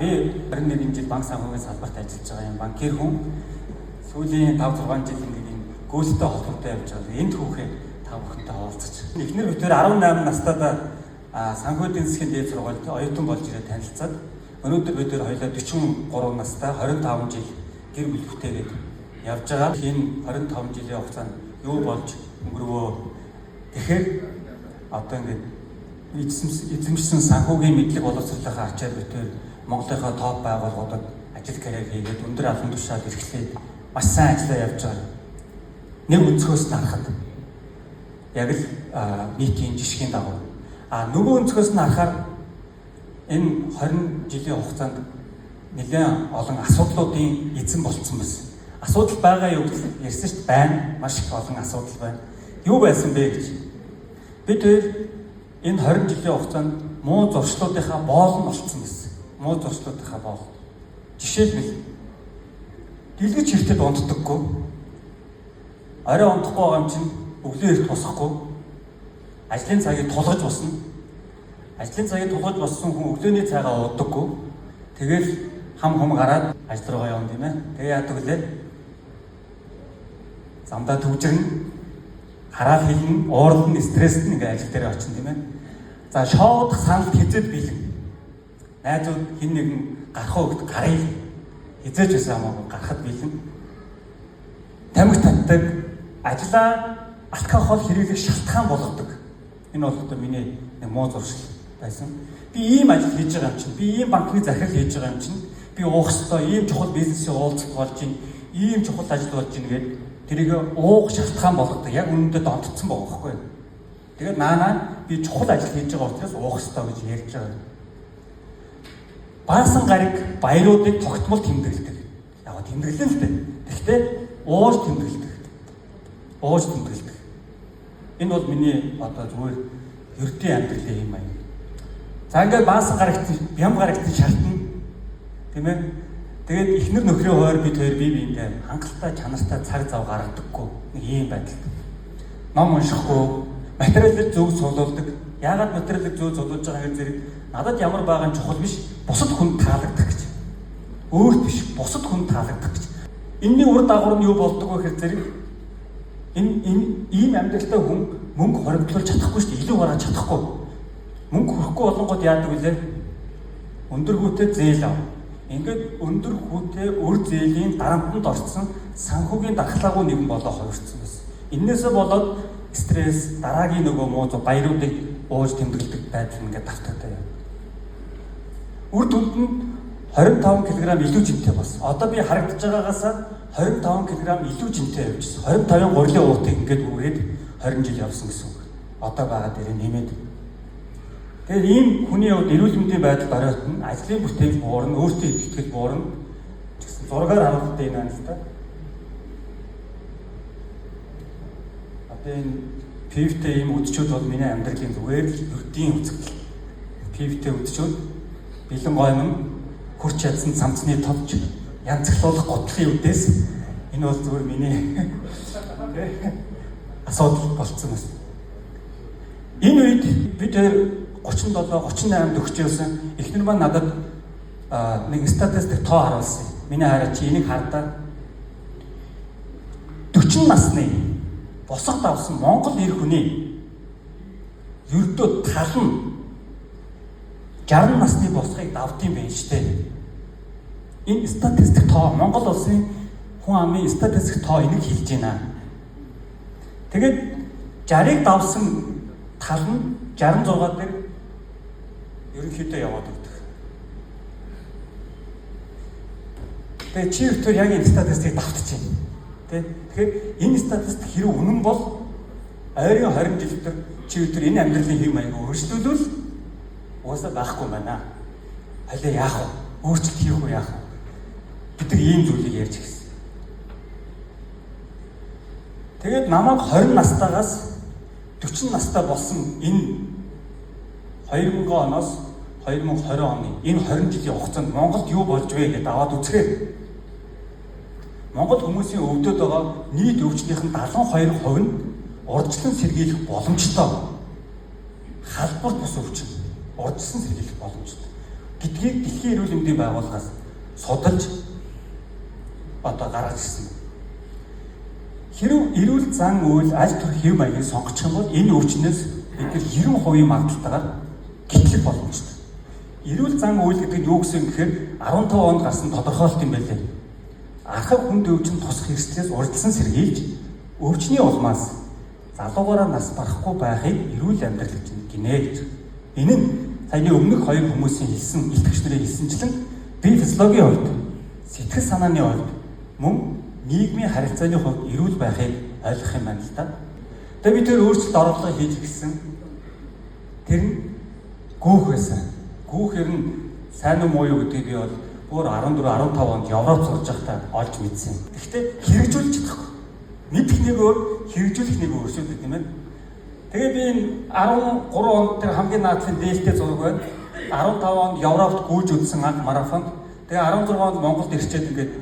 Би 21 жил банк санхүүгийн салбарт ажиллаж байгаа юм. Банкир хүн сүүлийн 5-6 жил ингээд энэ гүйцэтгэх холбоотой явж байгаа. Энд хүүхээ та бүхэнтэй хуваалцаж. Эхнэр битээр 18 настайдаа санхүүгийн засгийн дээд сургуульд оюутан болж ирээд танилцаад өнөөдөр бид хоёр 43 настай 25 жил гэр бүл бүтээгээд явж байгаа. Энэ 25 жилийн хугацаанд юу болж өнгөрвөө. Тэгэхээр одоо ингээд эзэмшсэн санхүүгийн мэдлэг боловсруулалтынхаа ачаар битээр Монголынхаа топ байгууллагуудад ажил карьер хийгээд өндөр албан тушаалд эрхлээд маш сайн ажиллаа явж байгаа. Нэг өнцгөөс нь харахад яг л нийтийн жишгийн дагуу. Нөгөө өнцгөөс нь харахаар энэ 20 жилийн хугацаанд нэлээд олон асуудлуудын эзэн болцсон байсан. Асуудал байгаа юу гэж ярьсан шүү дээ. Байна. Маш их олон асуудал байна. Юу байсан бэ гэж. Бид энэ 20 жилийн хугацаанд муу зуршлуудынхаа боол нь болцсон байсан. Муу зуршлуудынхаа боол. Жишээлбэл дэлгэж хэртэд унддаггүй. Орой ундахгүй байгаа юм чинь өглөө эрт босохгүй. Ажлын цагийг тулгаж босно. Ажлын цагийг тулгаж боссон хүн өглөөний цайгаа уудаггүй. Тэгэл хам хум гараад ажил руугаа явна тийм ээ. Тэгээ яадаг лээ. Замдаа төвжирнэ. Хараа хэлнэ, уурлан, стресст ингээ ажил дээр очин тийм ээ. За шоудах санал хизээд бэлэн. Найзууд хин нэгэн гарах өгд гарыг хизээж байсан хамаагүй гарахад бэлэн. Тамхи татдаг, ажлаа алкогол хэрэглэх шалтгаан болгодог. Энэ бол одоо миний нэг муу зуршил байсан. Би ийм ажил хийж байгаа юм чинь, би ийм банкны захирал хийж байгаа юм чинь, би уух ёстой, ийм чухал бизнесийн уулзалт болж ийн, ийм чухал ажил болж ийн гэдэг тэрийг уух шалтгаан болгодог. Яг үнэндээ донтцсон байгаа байхгүй юу? Тэгээд наанаа би чухал ажил хийж байгаа учраас уух ёстой гэж ярьж байгаа. Баасан гариг баяруудыг тогтмол тэмдэглэдэг. Яг тэмдэглэн л дээ. Гэхдээ ууж тэмдэглэдэг. Ууж тэмдэглэдэг. Энэ бол миний одоо зүгээр ердийн амьдралын юм аа. За ингээд баасан гарагт бям гарагт шалтна. Тийм ээ. Тэгээд эхнэр нөхрийн хойр бид хоёр бие биендээ хангалттай чанартай цаг зав гаргадаггүй. Нэг ийм байдал. Ном уншихгүй, материалыг зөв суулуулдаг. Яагаад материалыг зөв суулуулж байгаа хэрэг зэрэг надад ямар байгаа нь чухал биш, бусад хүнд таалагдах гэж. Өөрт биш, бусад хүнд таалагдах гэж. Энэний үр дагавар нь юу болдог вэ гэхээр зэрэг энэ ийм амьдралтай хүн мөнгө хоригдлуулж чадахгүй шүү дээ. Илүү гаргаж чадахгүй. Мөнгө хүрэхгүй болонгод яадаг вүлээ? Өндөргүүтэй зээл ав. Ингээд өндөргүүтэй өр зээлийн дарамтанд орсон санхүүгийн дархлаагүй нэгэн болоо хувирсан байсан. Иннээсээ болоод стресс, дараагийн нөгөө муу баяруудыг ууж тэмдэглэдэг байдал ингээд давтагдаа яа. Үр дүнд нь 25 кг илүү жинтэй болсон. Одоо би харагдаж байгаагаас 25 кг илүү жинтэй явжсэн. 25-ын гурилын уутыг ингээд үрээд 20 жил явсан гэсэн үг. Одоо байгаа дээр нэмээд. Тэгэхээр ийм хүний хувьд эрүүл мэндийн байдал оройтно, ажлын бүтээл буурна, өөртөө итгэл буурна. Гэсэн зургаар харуулдаг юм байна л да. Одоо энэ пивтэй ийм үдчүүд бол миний амьдралын зүгээр л ердийн үзэгдэл. Пивтэй үдчүүд бэлэн гоймон хурч чадсан цамцны товч янзлуулах готлохын үдээс энэ бол зүгээр миний асуудал болцсон байна. Энэ үед бид 37 38 төгсчихсэн эхнэр маань надад нэг статистик тоо харуулсан. Миний хараа чи энийг хардаа 40 насны босгод авсан Монгол эр хүний ердөө тал нь 60 насны босгыг давдсан байх штэ. Энэ статистик тоо Монгол улсын хүн амын статистик тоо энийг хэлж байна. Тэгээд 60-ыг давсан тал нь 66 дээр ерөнхийдөө яваад өгдөг. Тэгээд чи өөртөө яг энэ статистикийг давтчихъя. Тэгэхээр энэ статистик хэрэг үнэн бол ойрын 20 жил дотор чи өдөр энэ амьдралын хэв маяг өөрчлөлтөл уусаа байхгүй байна. Хойлоо яах вэ? Өөрчлөлт хийх үү яах вэ? Бид нар ийм зүйлийг ярьж гисэн. Тэгээд намайг 20 настайгаас 40 настай болсон энэ 2000 оноос 2020 оны энэ 20 жилийн хугацаанд Монголд юу болж вэ гэдээ аваад үзэхээр Монгол хүмүүсийн өвдөд байгаа нийт өвчнийхэн 72% нь урьдчилан сэргийлэх боломжтой. Халдвар бус өвчин урьдчилан сэргийлэх боломжтой. гэдгийг Дэлхийн эрүүл мэндийн байгууллагаас судалж одоо гаргаж ирсэн. Хэрэв эрүүл зан үйл аль төр хэв маягийг сонгочих юм бол энэ өвчнөөс бид нар 90% магадaltaгаар гитлэх боломжтой. Эрүүл зан үйл гэдэг нь юу гэсэн гэхээр 15 онд гарсан тодорхойлт юм байлээ. Анхав хүнд өвчин тусах эрсдлээс урьдчилан сэргийлж өвчний улмаас залуугаараа нас барахгүй байхыг эрүүл амьдрал гэж гинэ гэж. Энэ нь саяны өмнөх хоёр хүмүүсийн хэлсэн, итгэгч нарын хэлсэнчлэн бие физиологийн хувьд, сэтгэл санааны хувьд мөн нийгмийн харилцааны хувьд эрүүл байхыг ойлгох юм байна л да. Тэгээ бид тэр өөрчлөлт оруулга хийж гисэн. Тэр нь гүүх байсан. Гүүхээр нь сайн уу муу юу гэдгийг би бол бүр 14 15 онд Европ сурж байхдаа олж мэдсэн. Гэхдээ хэрэгжүүлж чадахгүй. Мэдэх нэг өөр, хэрэгжүүлэх нэг өөр шүү дээ тийм ээ. Тэгээ би энэ 13 онд тэр хамгийн наадлын дээлтэй зураг байна. 15 онд Европт гүйж үзсэн анх марафонд. Тэгээ 16 онд Монголд ирчээд ингээд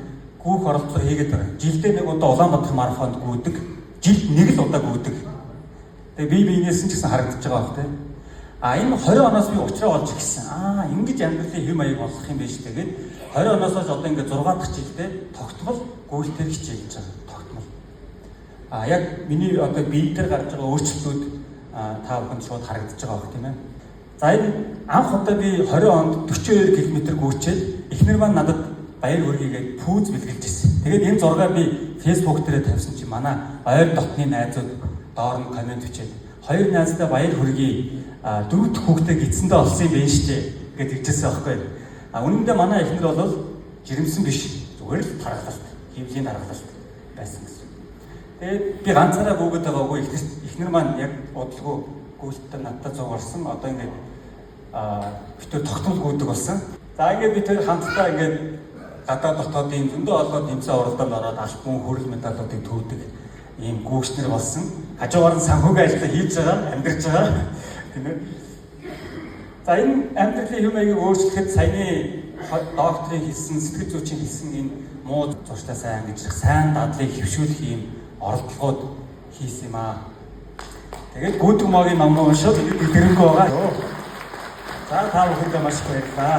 гүүх оролцоо хийгээд байна. Жилдээ нэг удаа Улаанбаатар марафонд гүйдэг. Жилд нэг л удаа гүйдэг. Тэгээ би биенээс нь ч гэсэн харагдаж байгаа бох тийм. Энэ 20 оноос би уучраа олж гисэн. Ингэж амьдралын хэм маяг болох юм байна шүү дээ. 20 оноос хойш одоо ингээд 6 дахь жилдээ тогтмол гүйлтээр хичээлж байгаа. Тогтмол. Яг миний одоо бие дээр гарч байгаа өөрчлөлтүүд та бүхэнд шууд харагдаж байгаа бох тийм ээ. За энэ анх удаа би 20 онд 42 км гүйчээд эхнэр маань надад баяр хүргийгээд пүүз бэлгэлж ирсэн. Тэгээд энэ зургаа би Facebook дээр тавьсан чи манай ойр дотны найзууд доор нь комент бичээд хоёр найздаа баяр хүргэе. Дөрөв дэх хүүхдээ гидсэндээ олсон юм байна штэ гэж хэлжсэн байхгүй. Үнэндээ манай эхнэр бол жирэмсэн биш. Зүгээр л тархалт, хөвлийн тархалт байсан гэсэн. Тэгээд би ганцаараа гүгээд байгаагүй эхнэр маань яг удалгүй гүйлтээр надад зугарсан. Одоо ингээд битүү тогтмол гүйдэг болсон. За ингээд би тэр хамтдаа ингээд гадаа дотоодын зөндөө олон тэмцээн оролдоонд ороод альбом хүрэл медалуудыг төвдөг ийм гүйчнэр болсон. Хажуугаар нь санхүүгийн ажиллаа хийж байгаа, амьдарч байгаа. Тийм ээ. За энэ амьдралын хэм маягийг өөрчлөхөд саяны докторийн хэлсэн, сэтгэл зүйчийн хэлсэн энэ муу зуршлаа сайн ангижрах, сайн дадлыг хөвшүүлэх ийм оролдлогод хийсэн юм аа. Тэгээд гүйдэг могийн номыг уншаад дэрэнгүй байгаа. За та бүхэндээ маш их баярлалаа.